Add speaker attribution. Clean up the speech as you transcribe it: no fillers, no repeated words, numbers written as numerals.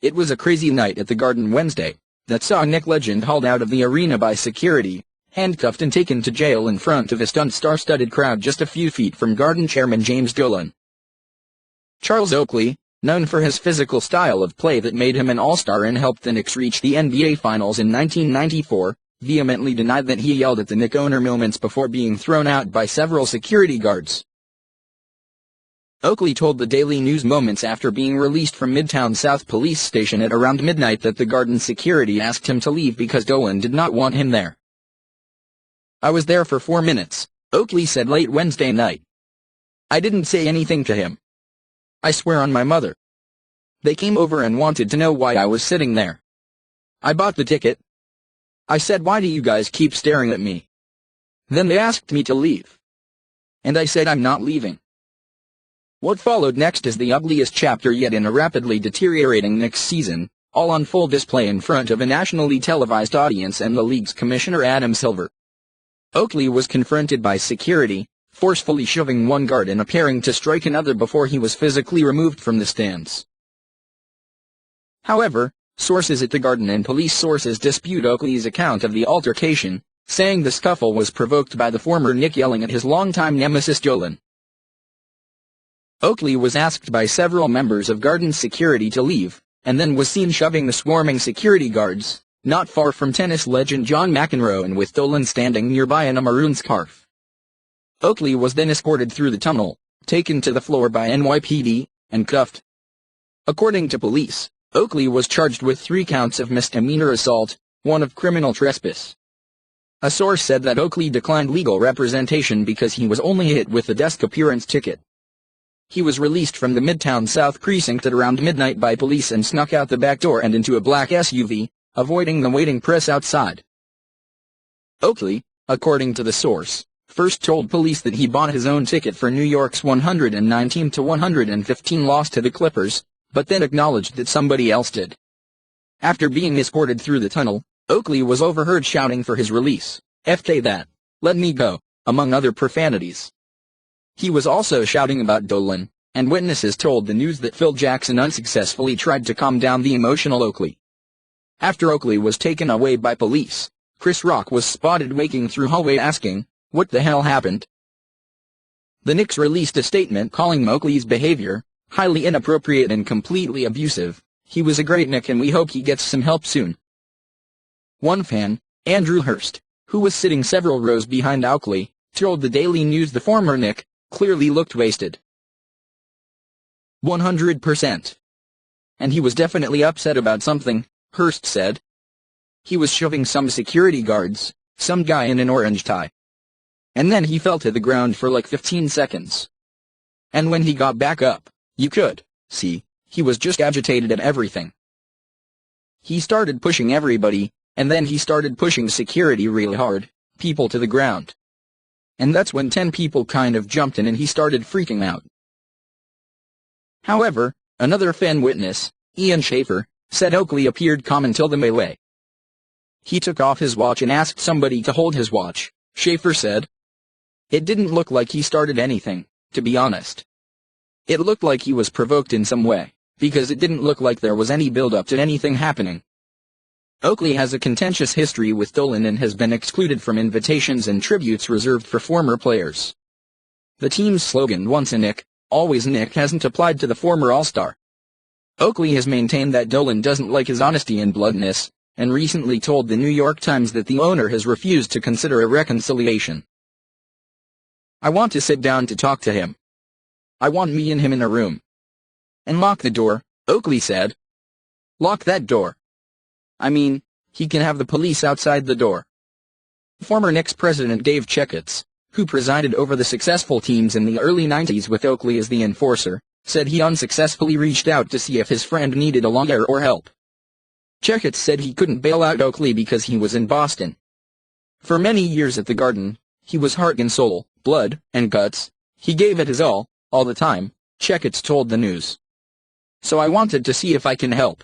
Speaker 1: It was a crazy night at the Garden Wednesday that saw Knick legend hauled out of the arena by security, handcuffed and taken to jail in front of a stunned star-studded crowd just a few feet from Garden chairman James Dolan. Charles Oakley, known for his physical style of play that made him an all-star and helped the Knicks reach the NBA Finals in 1994, vehemently denied that he yelled at the Knick owner moments before being thrown out by several security guards. Oakley told the Daily News moments after being released from Midtown South police station at around midnight that the Garden security asked him to leave because Dolan did not want him there. "I was there for 4 minutes," Oakley said late Wednesday night. "I didn't say anything to him. I swear on my mother. They came over and wanted to know why I was sitting there. I bought the ticket. I said, 'Why do you guys keep staring at me?' Then they asked me to leave. And I said I'm not leaving." What followed next is the ugliest chapter yet in a rapidly deteriorating Knicks season, all on full display in front of a nationally televised audience and the league's commissioner Adam Silver. Oakley was confronted by security, forcefully shoving one guard and appearing to strike another before he was physically removed from the stands. However, sources at the Garden and police sources dispute Oakley's account of the altercation, saying the scuffle was provoked by the former Knick yelling at his longtime nemesis Dolan. Oakley was asked by several members of Garden security to leave, and then was seen shoving the swarming security guards, not far from tennis legend John McEnroe and with Dolan standing nearby in a maroon scarf. Oakley was then escorted through the tunnel, taken to the floor by NYPD, and cuffed. According to police, Oakley was charged with 3 counts of misdemeanor assault, 1 of criminal trespass. A source said that Oakley declined legal representation because he was only hit with a desk appearance ticket. He was released from the Midtown South precinct at around midnight by police and snuck out the back door and into a black SUV, avoiding the waiting press outside. Oakley, according to the source, first told police that he bought his own ticket for New York's 119-115 loss to the Clippers, but then acknowledged that somebody else did. After being escorted through the tunnel, Oakley was overheard shouting for his release, "FK that, let me go," among other profanities. He was also shouting about Dolan, and witnesses told the news that Phil Jackson unsuccessfully tried to calm down the emotional Oakley. After Oakley was taken away by police, Chris Rock was spotted waking through hallway asking, "What the hell happened?" The Knicks released a statement calling Oakley's behavior highly inappropriate and completely abusive. "He was a great Knick and we hope he gets some help soon." One fan, Andrew Hurst, who was sitting several rows behind Oakley, told the Daily News the former Knick clearly looked wasted. 100%. "And he was definitely upset about something," Hurst said. "He was shoving some security guards, some guy in an orange tie. And then he fell to the ground for like 15 seconds. And when he got back up, you could see, he was just agitated at everything. He started pushing everybody, and then he started pushing security really hard, people to the ground. And that's when 10 people kind of jumped in and he started freaking out." However, another fan witness, Ian Schaefer, said Oakley appeared calm until the melee. "He took off his watch and asked somebody to hold his watch," Schaefer said. "It didn't look like he started anything, to be honest. It looked like he was provoked in some way, because it didn't look like there was any build-up to anything happening." Oakley has a contentious history with Dolan and has been excluded from invitations and tributes reserved for former players. The team's slogan, "Once a Knick, always a Knick," hasn't applied to the former All-Star. Oakley has maintained that Dolan doesn't like his honesty and bluntness, and recently told the New York Times that the owner has refused to consider a reconciliation. "I want to sit down to talk to him. I want me and him in a room. And lock the door," Oakley said. "Lock that door. I mean, he can have the police outside the door." Former Knicks president Dave Checketts, who presided over the successful teams in the early 90s with Oakley as the enforcer, said he unsuccessfully reached out to see if his friend needed a lawyer or help. Checketts said he couldn't bail out Oakley because he was in Boston. For many years at the Garden, he was heart and soul, blood and guts. He gave it his all the time, Checketts told the news. "So I wanted to see if I can help."